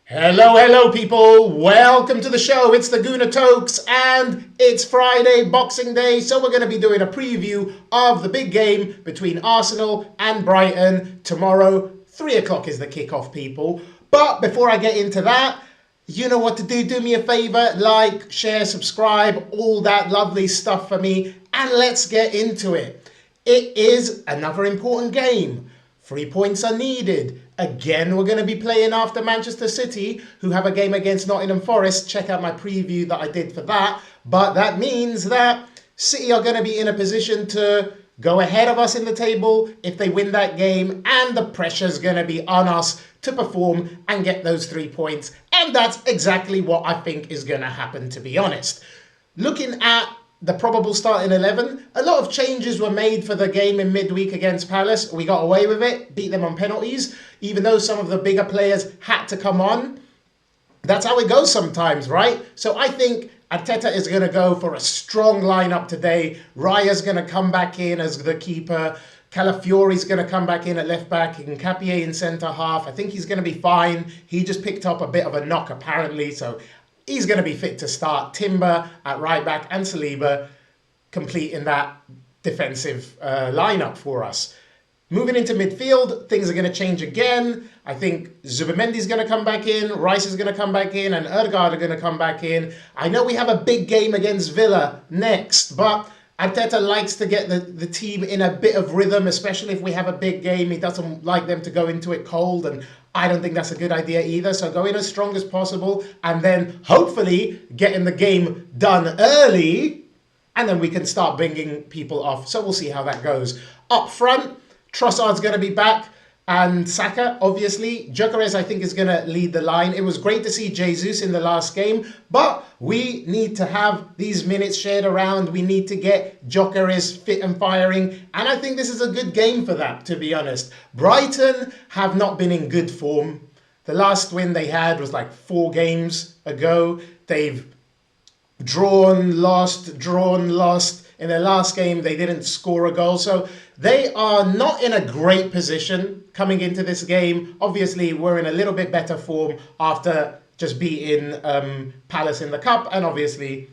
Hello, hello, people. Welcome to the show. It's the Guna Tokes, and it's Friday, Boxing Day. So, we're going to be doing a preview of the big game between Arsenal and Brighton tomorrow. 3 o'clock is the kickoff, people. But before I get into that, you know what to do. Do me a favor, like, share, subscribe, all that lovely stuff for me, and let's get into it. It is another important game. 3 points are needed. Again, we're going to be playing after Manchester City, who have a game against Nottingham Forest. Check out my preview that I did for that. But that means that City are going to be in a position to go ahead of us in the table if they win that game. And the pressure's going to be on us to perform and get those 3 points. And that's exactly what I think is going to happen, to be honest. Looking at the probable starting 11, a lot of changes were made for the game in midweek against Palace. We got away with it, beat them on penalties, even though some of the bigger players had to come on. That's how it goes sometimes, right? So I think Arteta is going to go for a strong lineup today. Raya's going to come back in as the keeper. Calafiori's going to come back in at left back, and Capier in centre half. I think he's going to be fine. He just picked up a bit of a knock apparently, so he's going to be fit to start. Timber at right back and Saliba completing that defensive lineup for us. Moving into midfield, things are going to change again. I think Zubimendi's going to come back in, Rice is going to come back in, and Ødegaard are going to come back in. I know we have a big game against Villa next, but Arteta likes to get the team in a bit of rhythm, especially if we have a big game. He doesn't like them to go into it cold, and I don't think that's a good idea either. So go in as strong as possible, and then hopefully getting the game done early, and then we can start bringing people off. So we'll see how that goes. Up front, Trossard's going to be back, and Saka, obviously. Gyokeres, I think, is going to lead the line. It was great to see Jesus in the last game, but we need to have these minutes shared around. We need to get Gyokeres fit and firing, and I think this is a good game for that, to be honest. Brighton have not been in good form. The last win they had was like 4 games ago. They've drawn, lost. In their last game, they didn't score a goal. So they are not in a great position coming into this game. Obviously, we're in a little bit better form after just beating Palace in the Cup, and obviously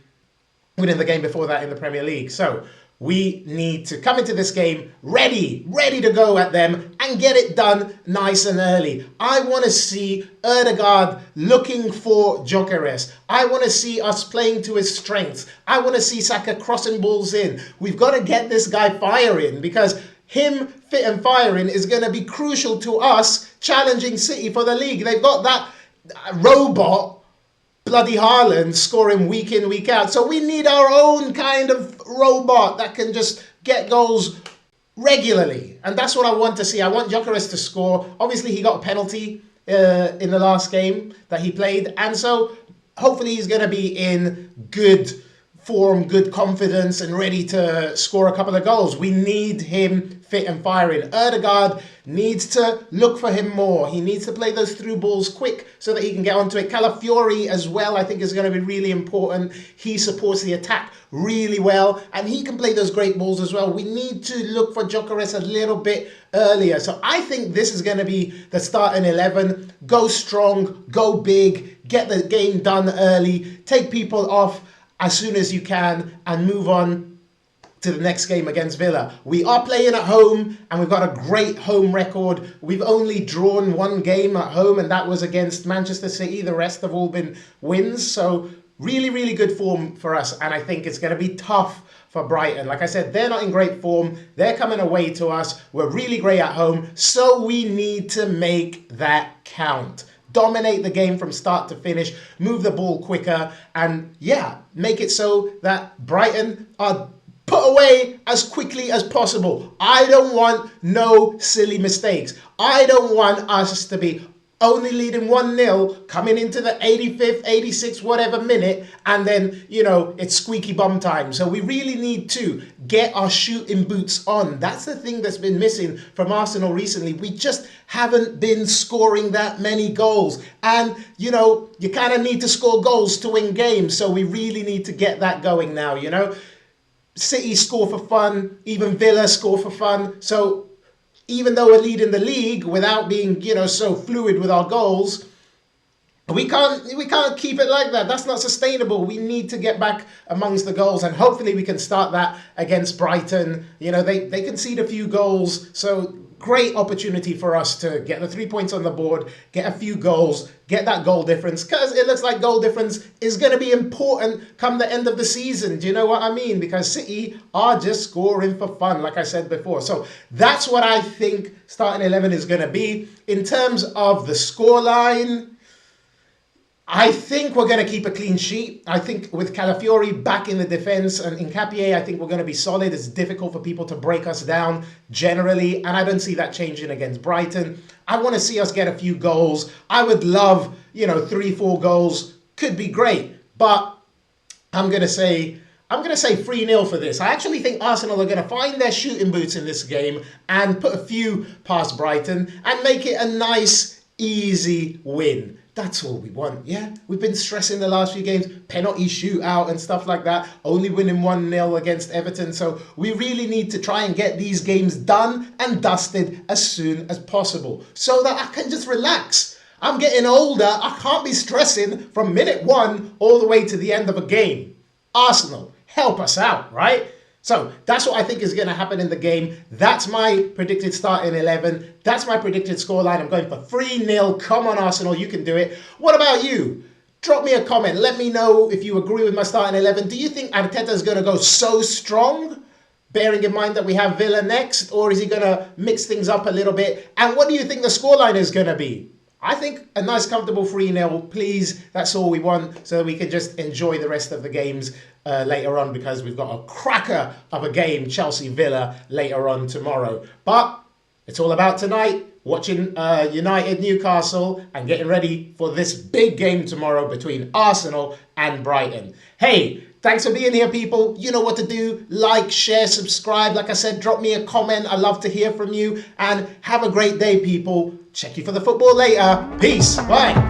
winning the game before that in the Premier League. So we need to come into this game ready to go at them and get it done nice and early. I want to see Ødegaard looking for Gyokeres. I want to see us playing to his strengths. I want to see Saka crossing balls in. We've got to get this guy firing, because him fit and firing is going to be crucial to us challenging City for the league. They've got that robot bloody Haaland scoring week in, week out. So we need our own kind of robot that can just get goals regularly. And that's what I want to see. I want Gyokeres to score. Obviously, he got a penalty in the last game that he played. And so hopefully he's going to be in good form, good confidence, and ready to score a couple of goals. We need him fit and firing. Ødegaard needs to look for him more. He needs to play those through balls quick so that he can get onto it. Calafiori as well, I think, is going to be really important. He supports the attack really well, and he can play those great balls as well. We need to look for Gyokeres a little bit earlier. So I think this is going to be the starting 11. Go strong, go big, get the game done early, take people off as soon as you can, and move on to the next game against Villa. We are playing at home, and we've got a great home record. We've only drawn 1 game at home, and that was against Manchester City. The rest have all been wins. So really good form for us, and I think it's going to be tough for Brighton. Like I said, they're not in great form. They're coming away to us. We're really great at home, so we need to make that count. Dominate the game from start to finish, move the ball quicker, and make it so that Brighton are put away as quickly as possible. I don't want no silly mistakes. I don't want us to be only leading 1-0 coming into the 85th, 86th, whatever minute, and then, it's squeaky bum time. So we really need to get our shooting boots on. That's the thing that's been missing from Arsenal recently. We just haven't been scoring that many goals. And, you kind of need to score goals to win games. So we really need to get that going now, City score for fun, even Villa score for fun. So even though we're leading the league without being, so fluid with our goals, We can't keep it like that. That's not sustainable. We need to get back amongst the goals, and hopefully we can start that against Brighton. You know, they concede a few goals, so great opportunity for us to get the 3 points on the board, get a few goals, get that goal difference, because it looks like goal difference is going to be important come the end of the season. Do you know what I mean? Because City are just scoring for fun, like I said before. So that's what I think starting 11 is going to be. In terms of the scoreline, I think we're going to keep a clean sheet. I think with Calafiori back in the defense and Nkapie, I think we're going to be solid. It's difficult for people to break us down generally, and I don't see that changing against Brighton. I want to see us get a few goals. I would love, 3-4 goals. Could be great, but I'm going to say 3-0 for this. I actually think Arsenal are going to find their shooting boots in this game and put a few past Brighton and make it a nice, easy win. That's all we want, yeah? We've been stressing the last few games, penalty shootout and stuff like that, only winning 1-0 against Everton. So we really need to try and get these games done and dusted as soon as possible so that I can just relax. I'm getting older. I can't be stressing from minute 1 all the way to the end of a game. Arsenal, help us out, right? So that's what I think is going to happen in the game. That's my predicted starting 11. That's my predicted scoreline. I'm going for 3-0. Come on, Arsenal, you can do it. What about you? Drop me a comment. Let me know if you agree with my starting 11. Do you think Arteta is going to go so strong, bearing in mind that we have Villa next? Or is he going to mix things up a little bit? And what do you think the scoreline is going to be? I think a nice comfortable 3-0, please. That's all we want so that we can just enjoy the rest of the games later on, because we've got a cracker of a game, Chelsea-Villa, later on tomorrow. But it's all about tonight, watching United-Newcastle and getting ready for this big game tomorrow between Arsenal and Brighton. Hey, thanks for being here, people. You know what to do. Like, share, subscribe. Like I said, drop me a comment. I love to hear from you. And have a great day, people. Check you for the football later. Peace. Bye.